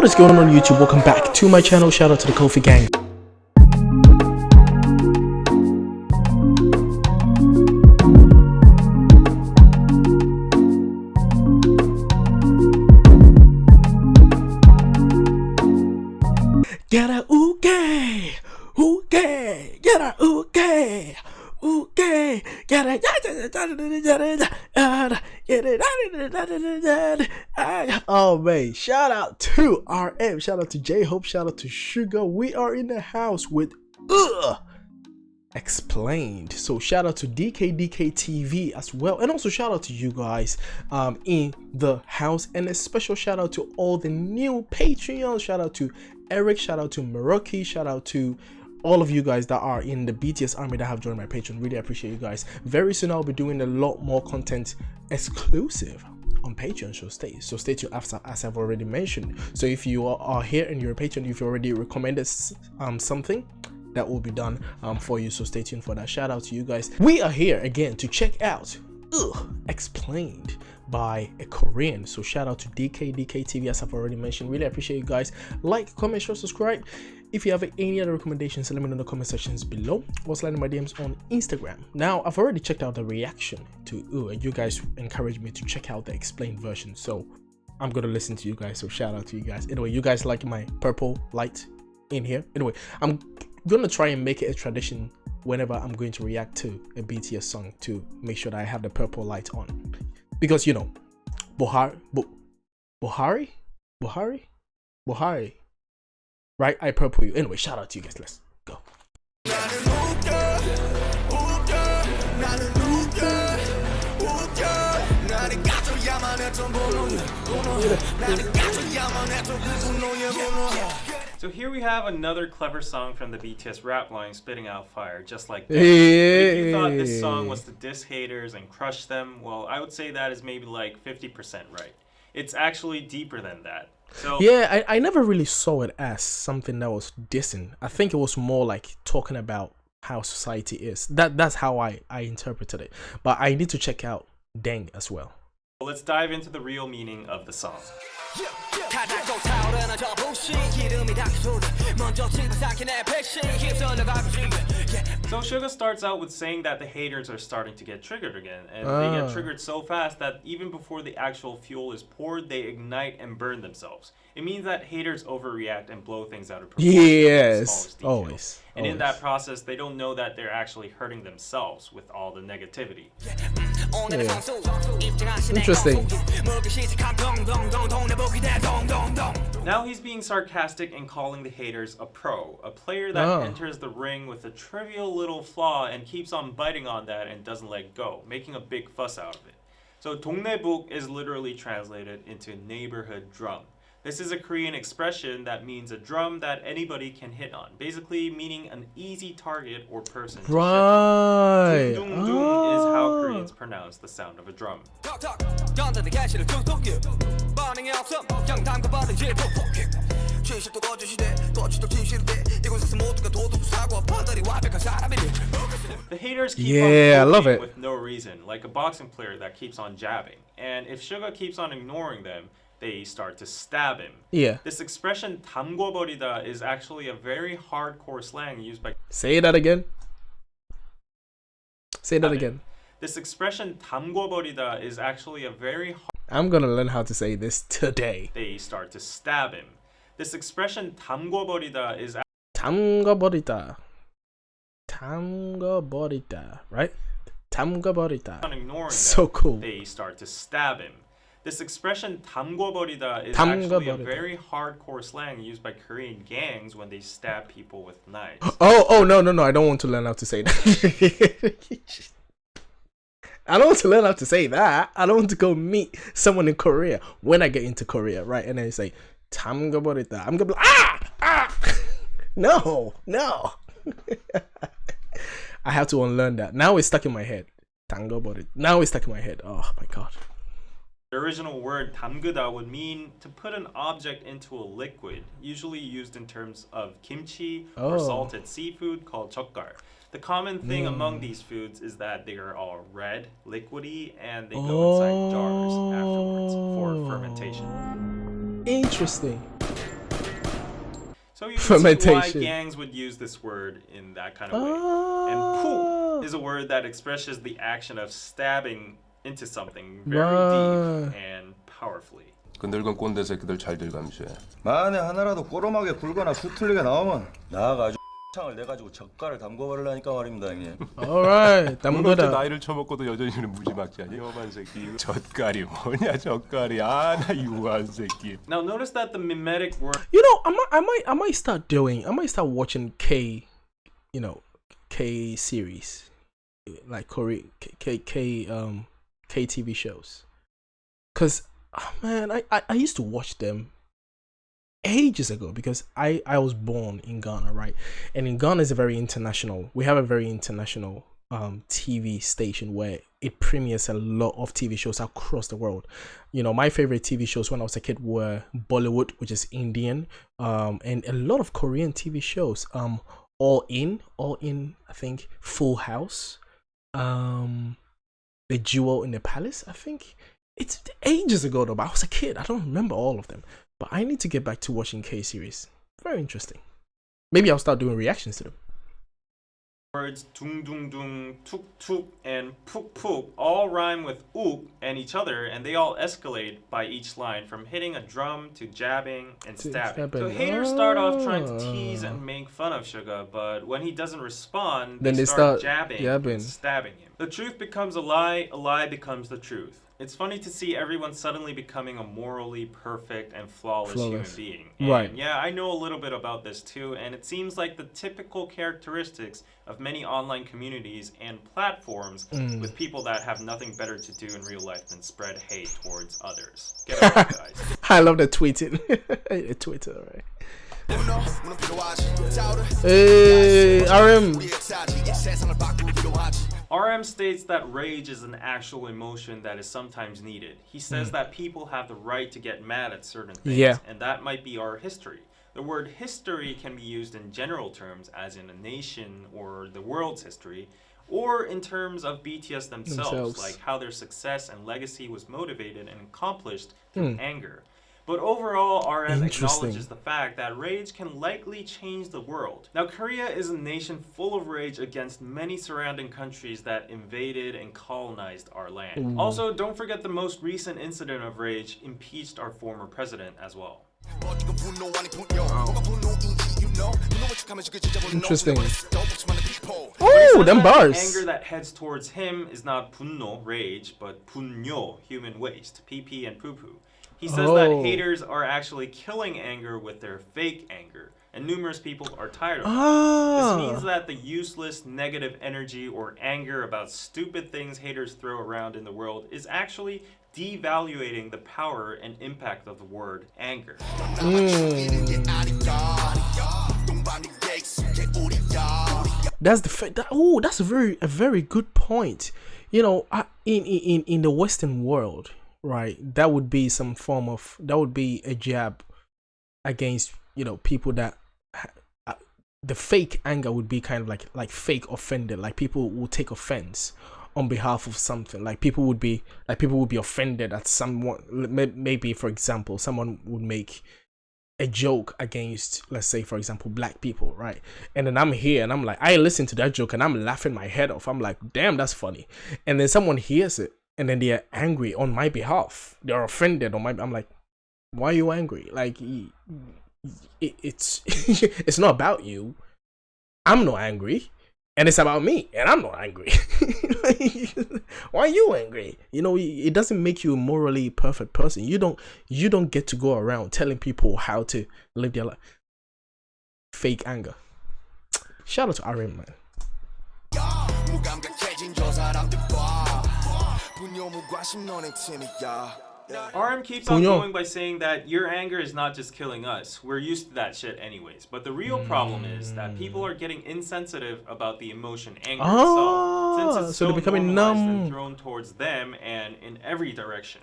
What is going on YouTube? Welcome back to my channel. Shout out to the Kofi gang. Get a okay, okay, get a okay, okay, get a oh man, shout out to RM, shout out to J-Hope, shout out to Sugar. We are in the house with Explained. So shout out to dkdktv as well, and also shout out to you guys in the house, and a special shout out to all the new Patreons. Shout out to Eric, shout out to Maroki, shout out to all of you guys that are in the BTS army that have joined my Patreon. Really appreciate you guys. Very soon I'll be doing a lot more content exclusive on Patreon, so stay tuned as I've already mentioned. So if you are here and you're a patron, if you already recommended something, that will be done for you, so stay tuned for that. Shout out to you guys. We are here again to check out Explained by a Korean, so shout out to dkdktv as I've already mentioned. Really appreciate you guys. Like, comment, share, subscribe. If you have any other recommendations, let me know in the comment sections below, or slide in my DMs on Instagram. Now I've already checked out the reaction to and you guys encouraged me to check out the explained version, so I'm gonna listen to you guys, so shout out to you guys. Anyway, you guys like my purple light in here. Anyway, I'm gonna try and make it a tradition whenever I'm going to react to a BTS song to make sure that I have the purple light on, because you know, Buhari, right? I purple you. Anyway, shout out to you guys. Let's go. So here we have another clever song from the BTS rap line spitting out fire, just like that. If you thought this song was to diss haters and crush them, well, I would say that is maybe like 50% right. It's actually deeper than that. So yeah, I never really saw it as something that was dissing. I think it was more like talking about how society is. That's how I interpreted it. But I need to check out Deng as well. let's dive into the real meaning of the song. So Suga starts out with saying that the haters are starting to get triggered again, and they get triggered so fast that even before the actual fuel is poured, they ignite and burn themselves. It means that haters overreact and blow things out of proportion. Yes, always. And in that process, they don't know that they're actually hurting themselves with all the negativity. Yeah. Interesting. Now he's being sarcastic and calling the haters a pro, a player that enters the ring with a trivial little flaw and keeps on biting on that and doesn't let go, making a big fuss out of it. So 동네북 is literally translated into neighborhood drum. This is a Korean expression that means a drum that anybody can hit on, basically meaning an easy target or person to right. shit on. Dung dung dung is how Koreans pronounce the sound of a drum. The haters keep on poking with no reason, like a boxing player that keeps on jabbing. And if Suga keeps on ignoring them, they start to stab him. Yeah. This expression 담궈버리다 is actually a very hardcore slang used by... Say that again. Say that again. This expression 담궈버리다 is actually a very... I'm gonna learn how to say this today. They start to stab him. This expression 담궈버리다 is... 담궈버리다. 담궈버리다. Right? 담궈버리다. So cool. They start to stab him. This expression 담궈버리다 is actually a very hardcore slang used by Korean gangs when they stab people with knives. Oh, no, I don't want to learn how to say that. I don't want to learn how to say that. I don't want to go meet someone in Korea when I get into Korea, right? And then say 담궈버리다. I'm gonna be like, no. I have to unlearn that. Now it's stuck in my head. 담궈버리다. Now it's stuck in my head. Oh my god. The original word 담그다 would mean to put an object into a liquid, usually used in terms of kimchi or salted seafood called 젓갈. The common thing among these foods is that they are all red, liquidy, and they go inside jars afterwards for fermentation. Interesting. So you can see why gangs would use this word in that kind of way. And 푹 is a word that expresses the action of stabbing into something very deep and powerfully. 그 늙은 꼰대 새끼들 잘들 감시해. 만에 하나라도 꼬로막에 굴거나 수틀리게 나오면 나가지고 창을 내가지고 젓갈을 담궈버리려니까 말입니다, 형님. Alright, 담그다. 나이를 처먹고도 여전히 무지막지하니 험한 새끼. 젓갈이 뭐냐 젓갈이. 아, 나 유한 새끼. Now notice that the mimetic word. You know, I might start watching K series, like Korean K TV shows, cause man, I used to watch them ages ago because I was born in Ghana, right? And in Ghana is we have a very international TV station where it premieres a lot of TV shows across the world. You know, my favorite TV shows when I was a kid were Bollywood, which is Indian, and a lot of Korean TV shows. All in, I think, Full House, The Jewel in the Palace, I think. It's ages ago though, but I was a kid. I don't remember all of them. But I need to get back to watching K series. Very interesting. Maybe I'll start doing reactions to them. Words dung dung dung, tuk tuk, and puk puk all rhyme with ook and each other, and they all escalate by each line from hitting a drum to jabbing and stabbing. So haters start off trying to tease and make fun of Suga, but when he doesn't respond, then they start jabbing and stabbing him. The truth becomes a lie becomes the truth. It's funny to see everyone suddenly becoming a morally perfect and flawless human being. And right. Yeah, I know a little bit about this too, and it seems like the typical characteristics of many online communities and platforms with people that have nothing better to do in real life than spread hate towards others. Get it right, guys. I love the tweeting. Twitter, right? Hey, RM. RM states that rage is an actual emotion that is sometimes needed. He says that people have the right to get mad at certain things, and that might be our history. The word history can be used in general terms, as in a nation or the world's history, or in terms of BTS themselves, like how their success and legacy was motivated and accomplished through anger. But overall, RM acknowledges the fact that rage can likely change the world. Now, Korea is a nation full of rage against many surrounding countries that invaded and colonized our land. Also, don't forget the most recent incident of rage impeached our former president as well. Interesting. Oh, them bars. Anger that heads towards him is not 분노, rage, but 분뇨, human waste, PP and poo-poo. He says that haters are actually killing anger with their fake anger, and numerous people are tired of it. This means that the useless negative energy or anger about stupid things haters throw around in the world is actually devaluating the power and impact of the word anger. That's that's a very good point. You know, in the Western world, right, that would be a jab against, you know, people that the fake anger would be kind of like fake offended, like people will take offense on behalf of something. Like people would be offended at someone. Maybe, for example, someone would make a joke against, let's say, for example, black people, right? And then I'm here and I'm like, I listen to that joke and I'm laughing my head off. I'm like, damn, that's funny. And then someone hears it and then they're angry on my behalf. They're offended on my. I'm like, why are you angry? Like, it's it's not about you. I'm not angry, and it's about me, and I'm not angry. Why are you angry? You know, it doesn't make you a morally perfect person. You don't get to go around telling people how to live their life. Fake anger. Shout out to RM, man. RM keeps on going by saying that your anger is not just killing us. We're used to that shit anyways. But the real problem is that people are getting insensitive about the emotion anger itself, since it's so they're becoming numb and thrown towards them and in every direction.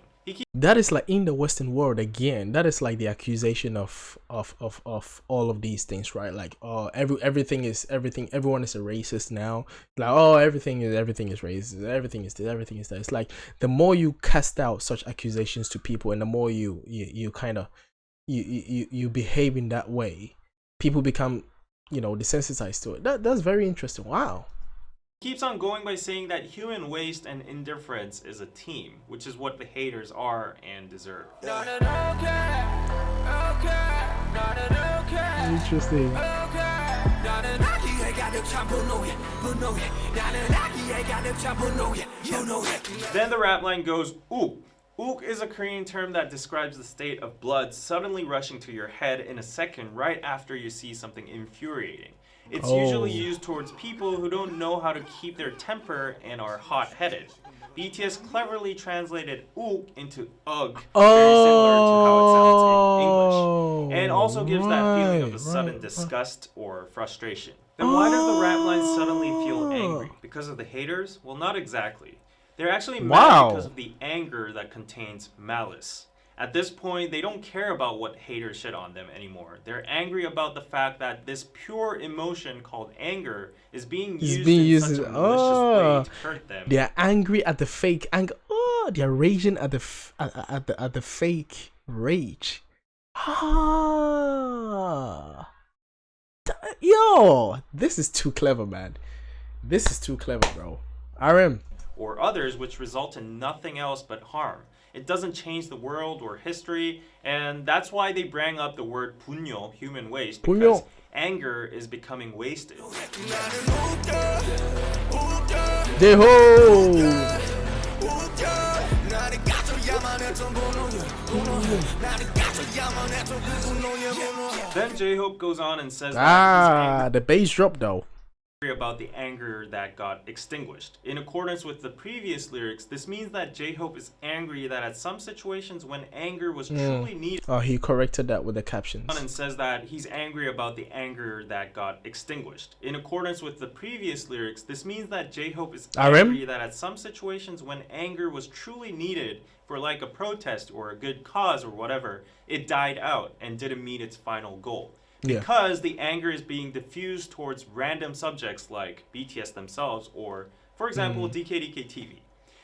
That is like in the Western world again. That is like the accusation of all of these things, right? Like, everything is everything. Everyone is a racist now. Like, everything is racist. Everything is this. Everything is that. It's like the more you cast out such accusations to people, and the more you kind of you behave in that way, people become, desensitized to it. That's very interesting. Wow. Keeps on going by saying that human waste and indifference is a team, which is what the haters are and deserve. Interesting. Then the rap line goes, ook. Ook is a Korean term that describes the state of blood suddenly rushing to your head in a second right after you see something infuriating. It's usually used towards people who don't know how to keep their temper and are hot-headed. BTS cleverly translated ook into ugh, very similar to how it sounds in English, and also gives that feeling of a sudden disgust or frustration. Then why does the rap line suddenly feel angry? Because of the haters? Well, not exactly. They're actually mad because of the anger that contains malice. At this point, they don't care about what haters shit on them anymore. They're angry about the fact that this pure emotion called anger is being used in such a malicious way to hurt them. They're angry at the fake anger. They're raging at the fake rage. Yo, this is too clever, man. This is too clever, bro. RM. Or others, which result in nothing else but harm. It doesn't change the world or history, and that's why they bring up the word punyo, human waste, because anger is becoming wasted. Then J-Hope goes on and says that the bass drop though. About the anger that got extinguished. In accordance with the previous lyrics, this means that J-Hope is angry that at some situations when anger was truly needed. Oh, he corrected that with the captions. And says that he's angry about the anger that got extinguished. In accordance with the previous lyrics, this means that J-Hope is angry that at some situations when anger was truly needed for like a protest or a good cause or whatever, it died out and didn't meet its final goal. Because the anger is being diffused towards random subjects like BTS themselves or, for example, dkdktv.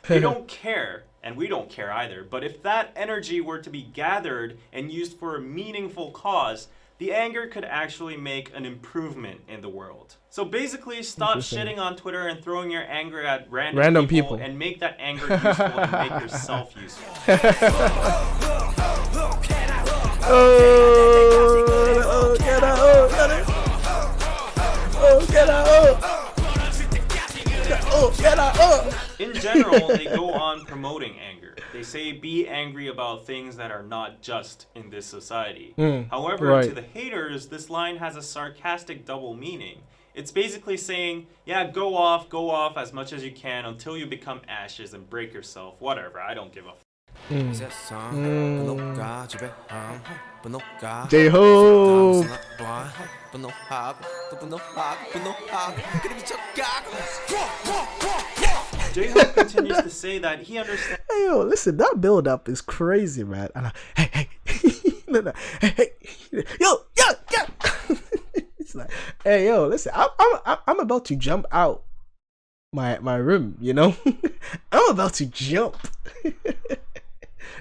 They don't care, and we don't care either, but if that energy were to be gathered and used for a meaningful cause, the anger could actually make an improvement in the world. So basically, stop shitting on Twitter and throwing your anger at random people and make that anger useful and make yourself useful. In general, they go on promoting anger. They say be angry about things that are not just in this society. However, to the haters, this line has a sarcastic double meaning. It's basically saying, yeah, go off as much as you can until you become ashes and break yourself. Whatever, I don't give a J-Hope. J-Hope continues to say that he understands. Hey, yo, listen, that build up is crazy, man. And hey, yo. It's like, hey, yo, listen, I'm about to jump out my room, you know. I'm about to jump.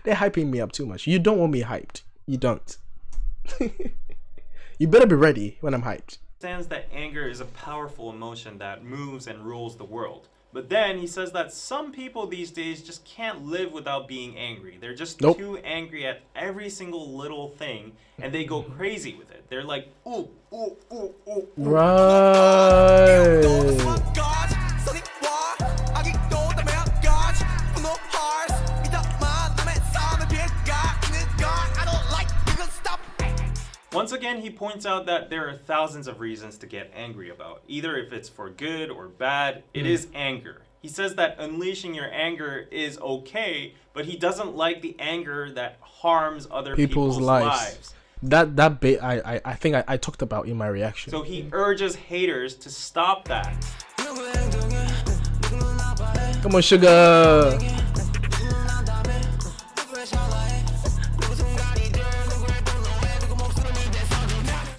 They're hyping me up too much. You don't want me hyped. You don't. You better be ready when I'm hyped. Understands that anger is a powerful emotion that moves and rules the world. But then he says that some people these days just can't live without being angry. They're just too angry at every single little thing, and they go crazy with it. They're like, ooh, ooh, ooh, ooh. Right. Once again, he points out that there are thousands of reasons to get angry about. Either if it's for good or bad, it is anger. He says that unleashing your anger is okay, but he doesn't like the anger that harms other people's lives. That bit I think I talked about in my reaction. So he urges haters to stop that. Come on, sugar.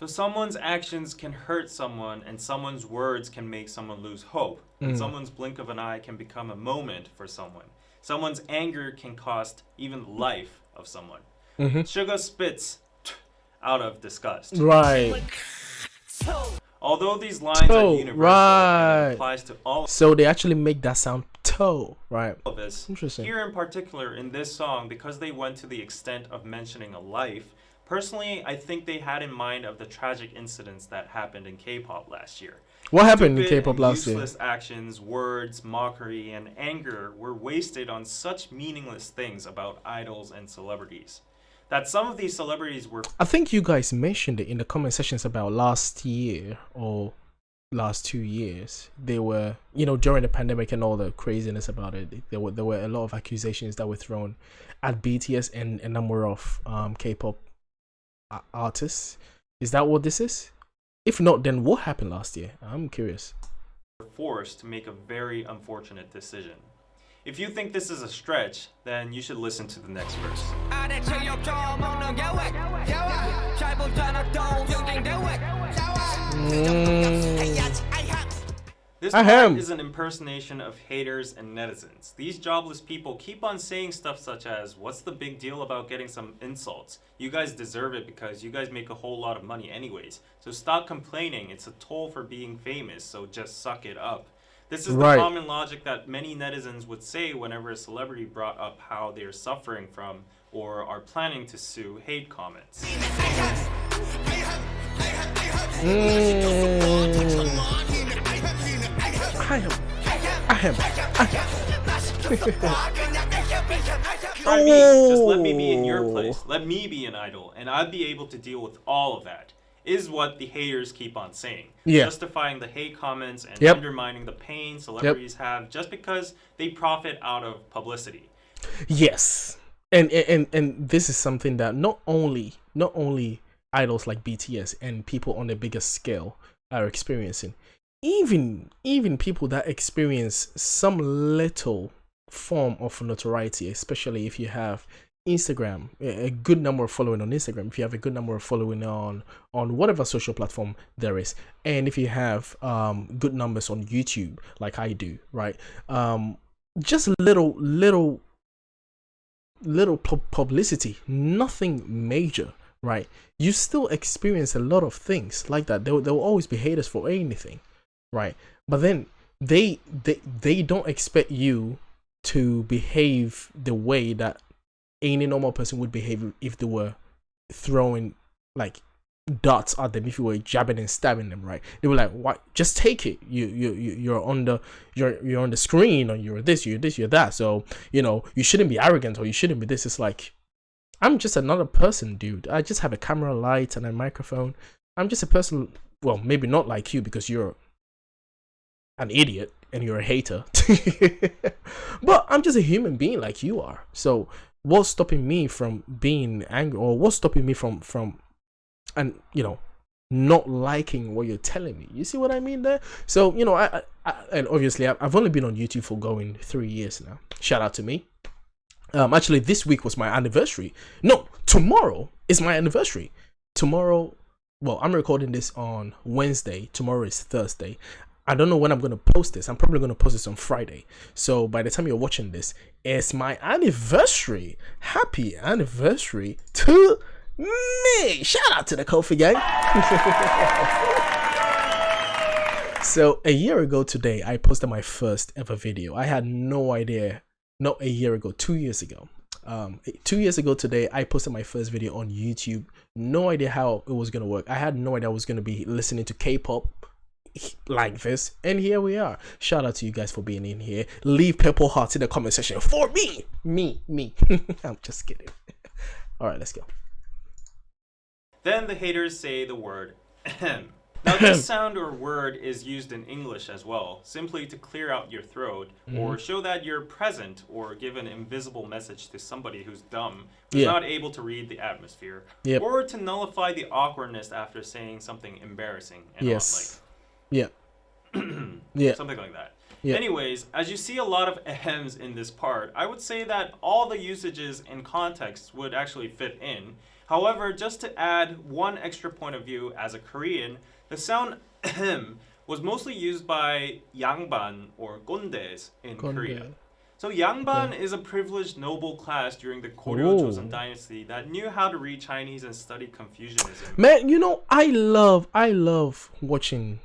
Someone's actions can hurt someone, and someone's words can make someone lose hope. And someone's blink of an eye can become a moment for someone. Someone's anger can cost even life of someone. Sugar spits out of disgust. Right. Although these lines are universal and applies to all so they actually make that sound toe, right? of us. Interesting. Here in particular in this song, because they went to the extent of mentioning a life, personally I think they had in mind of the tragic incidents that happened in K-pop last year. What happened in Stupid K-pop and last year? Useless actions, words, mockery, and anger were wasted on such meaningless things about idols and celebrities. That some of these celebrities were... I think you guys mentioned it in the comment sections about last year or last 2 years. They were, you know, during the pandemic and all the craziness about it, there were a lot of accusations that were thrown at BTS and a number of K-pop artists. Is that what this is? If not, then what happened last year? I'm curious. Forced to make a very unfortunate decision. If you think this is a stretch, then you should listen to the next verse. This part is an impersonation of haters and netizens. These jobless people keep on saying stuff such as, what's the big deal about getting some insults? You guys deserve it because you guys make a whole lot of money anyways. So stop complaining, it's a toll for being famous, so just suck it up. This is the common logic that many netizens would say whenever a celebrity brought up how they're suffering from or are planning to sue hate comments. Try me. Just let me be in your place. Let me be an idol, and I'd be able to deal with all of that. Is what the haters keep on saying. Justifying the hate comments and undermining the pain celebrities have just because they profit out of publicity. Yes. And this is something that not only idols like BTS and people on a bigger scale are experiencing. Even people that experience some little form of notoriety, especially if you have Instagram, a good number of following on Instagram, if you have a good number of following on whatever social platform there is, and if you have good numbers on YouTube like I do, right? Just little publicity, nothing major, right? You still experience a lot of things like that. There will always be haters for anything, right? But then they don't expect you to behave the way that any normal person would behave if they were throwing like darts at them, if you were jabbing and stabbing them, right? They were like, "What? Just take it. You're on the screen, or you're this, you're that. So you know you shouldn't be arrogant, or you shouldn't be this." It's like, I'm just another person, dude. I just have a camera, light, and a microphone. I'm just a person. Well, maybe not like you because you're an idiot and you're a hater, but I'm just a human being like you are. So what's stopping me from being angry, or what's stopping me from and you know not liking what you're telling me? You see what I mean there? So you know, I and obviously I've only been on YouTube for going 3 years now. Shout out to me. Actually this week was my anniversary. No, tomorrow is my anniversary. Tomorrow, well, I'm recording this on Wednesday. Tomorrow is Thursday. I don't know when I'm going to post this. I'm probably going to post this on Friday. So by the time you're watching this, it's my anniversary. Happy anniversary to me. Shout out to the Kofi gang. So a year ago today, I posted my first ever video. I had no idea. Not a year ago, 2 years ago. 2 years ago today, I posted my first video on YouTube. No idea how it was going to work. I had no idea I was going to be listening to K-pop like this, and here we are. Shout out to you guys for being in here. Leave purple hearts in the comment section for me. I'm just kidding. All right, let's go. Then the haters say the word ahem. Now this sound or word is used in English as well, simply to clear out your throat or show that you're present, or give an invisible message to somebody who's dumb, who's not able to read the atmosphere, or to nullify the awkwardness after saying something embarrassing and something like that. Anyways, as you see a lot of ahems in this part, I would say that all the usages and contexts would actually fit in. However, just to add one extra point of view as a Korean, the sound ahem was mostly used by yangban or gondes in Korea. So Yangban is a privileged noble class during the Goryeo Joseon dynasty that knew how to read Chinese and study Confucianism. Man, you know, I love watching.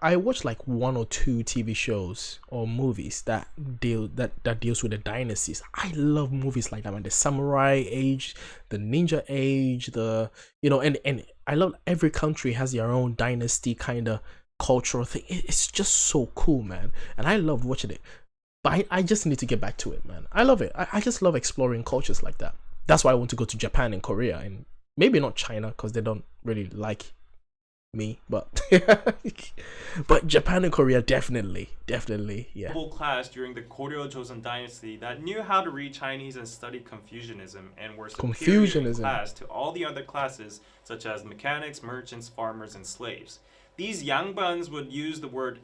I watch like 1 or 2 TV shows or movies that deals with the dynasties. I love movies like that, man. The samurai age, the ninja age, and I love every country has their own dynasty kind of cultural thing. It's just so cool, man, and I love watching it. But I just need to get back to it, man. I love it. I just love exploring cultures like that. That's why I want to go to Japan and Korea, and maybe not China because they don't really like me, but but Japan and Korea definitely, yeah. Noble class during the Goryeo Joseon dynasty that knew how to read Chinese and study Confucianism and were superior in class to all the other classes such as mechanics, merchants, farmers, and slaves. These Yangbans would use the word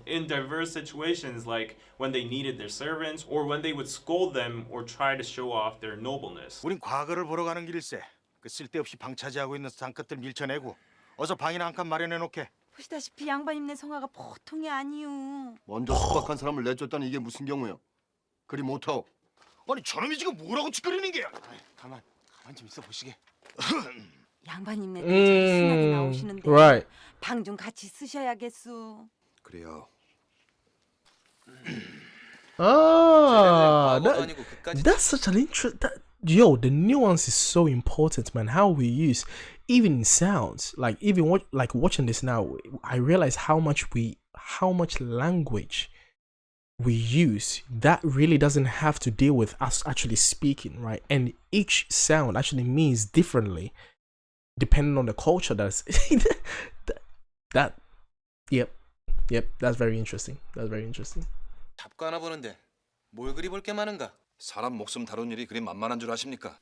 in diverse situations, like when they needed their servants or when they would scold them or try to show off their nobleness. 우린 과거를 보러 가는 길일세. 그 쓸데없이 방차지하고 있는 상끝들 밀쳐내고 어서 방이나 한 칸 마련해 놓게. 보시다시피 양반님네 성화가 보통이 아니요. 먼저 숙박한 사람을 내쫓다니 이게 무슨 경우요? 그리 못하오. 아니 저놈이 지금 뭐라고 짓거리는 게야? 가만 좀 있어 보시게. 양반님네 저기 신나게 나오시는데 Right. 방 좀 같이 쓰셔야겠소. 그래요. That's such an interest. The nuance is so important, man. How we use, even in sounds, watching this now, I realize how much language we use that really doesn't have to deal with us actually speaking, right? And each sound actually means differently depending on the culture. Yep, that's very interesting. 잡고 하나 보는데 뭘 그리 볼 게 많은가? 사람 목숨 다룬 일이 그리 만만한 줄 아십니까?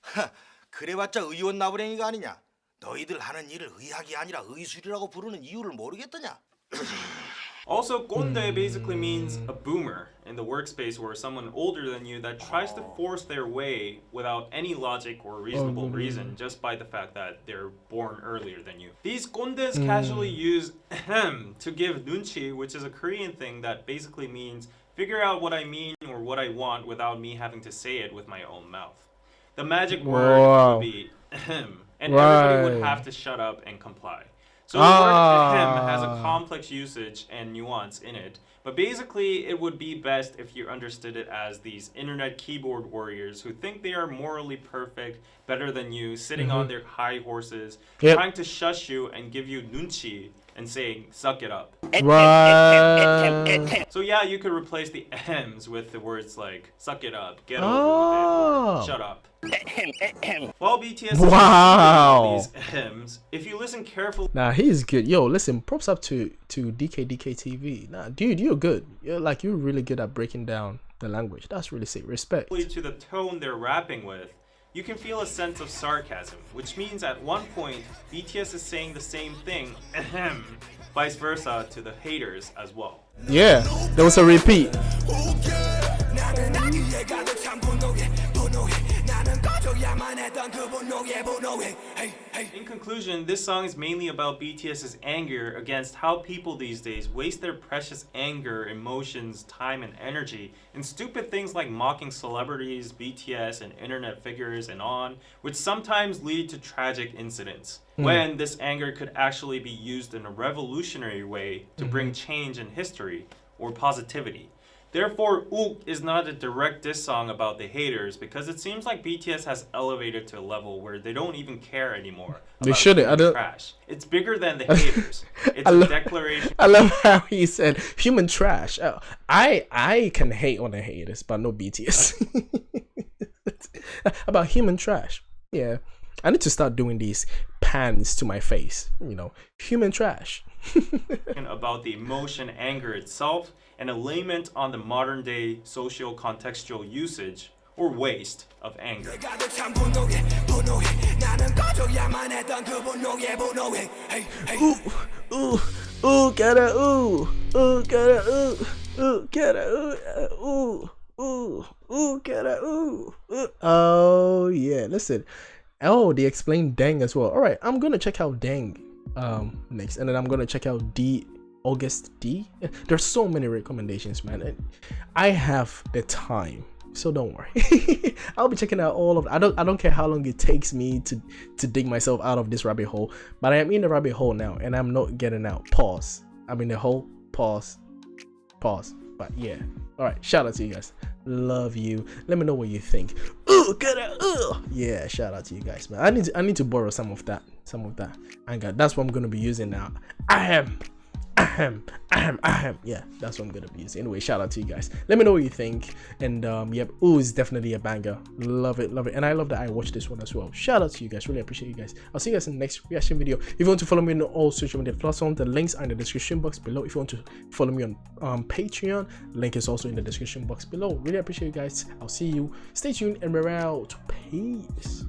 그래봤자 의원 나부랭이가 아니냐? 너희들 하는 일을 의학이 아니라 의술이라고 부르는 이유를 모르겠더냐? Also, 꼰대 basically means a boomer in the workspace or someone older than you that tries to force their way without any logic or reasonable reason just by the fact that they're born earlier than you. These 꼰대s casually use to give nunchi, which is a Korean thing that basically means figure out what I mean or what I want without me having to say it with my own mouth. The magic word would be and everybody would have to shut up and comply. So the word has a complex usage and nuance in it, but basically it would be best if you understood it as these internet keyboard warriors who think they are morally perfect, better than you, sitting on their high horses, trying to shush you and give you nunchi and saying, suck it up. Right. So yeah, you could replace the M's with the words like, suck it up, get over with it, or shut up. While BTS is these M's, if you listen carefully, Nah, he's good. Yo, listen, props up to dkdktv. Nah, dude, you're good. You're really good at breaking down the language. That's really sick. Respect. to the tone they're rapping with, you can feel a sense of sarcasm, which means at one point, BTS is saying the same thing, vice versa to the haters as well. Yeah, there was a repeat. In conclusion, this song is mainly about BTS's anger against how people these days waste their precious anger, emotions, time, and energy in stupid things like mocking celebrities, BTS, and internet figures, and on, which sometimes lead to tragic incidents. When this anger could actually be used in a revolutionary way to bring change in history or positivity. Therefore, Ook is not a direct diss song about the haters because it seems like BTS has elevated to a level where they don't even care anymore. They shouldn't. I don't. Trash. It's bigger than the haters. It's a declaration. I love how he said human trash. I can hate on the haters, but no BTS. About human trash. Yeah. I need to start doing these pans to my face. Human trash. About the emotion, anger itself, and a lament on the modern day social contextual usage or waste of anger. Ooh, gotta ooh, gotta ooh, gotta gotta ooh. Oh yeah, listen. Oh, they explained Dang as well. All right, I'm gonna check out Dang next, and then I'm gonna check out August D. There's so many recommendations, man. I have the time, so don't worry. I'll be checking out all of. I don't care how long it takes me to dig myself out of this rabbit hole, but I am in the rabbit hole now, and I'm not getting out. Pause. I'm in the hole. Pause. But yeah. All right. Shout out to you guys. Love you. Let me know what you think. Get out. Yeah. Shout out to you guys, man. I need to borrow some of that anger. That's what I'm gonna be using now. Yeah, that's what I'm gonna be using. Anyway, shout out to you guys. Let me know what you think. And yep, it's definitely a banger. Love it. And I love that I watched this one as well. Shout out to you guys. Really appreciate you guys. I'll see you guys in the next reaction video. If you want to follow me on all social media platforms, the links are in the description box below. If you want to follow me on Patreon, link is also in the description box below. Really appreciate you guys. I'll see you. Stay tuned, and we're out. Peace.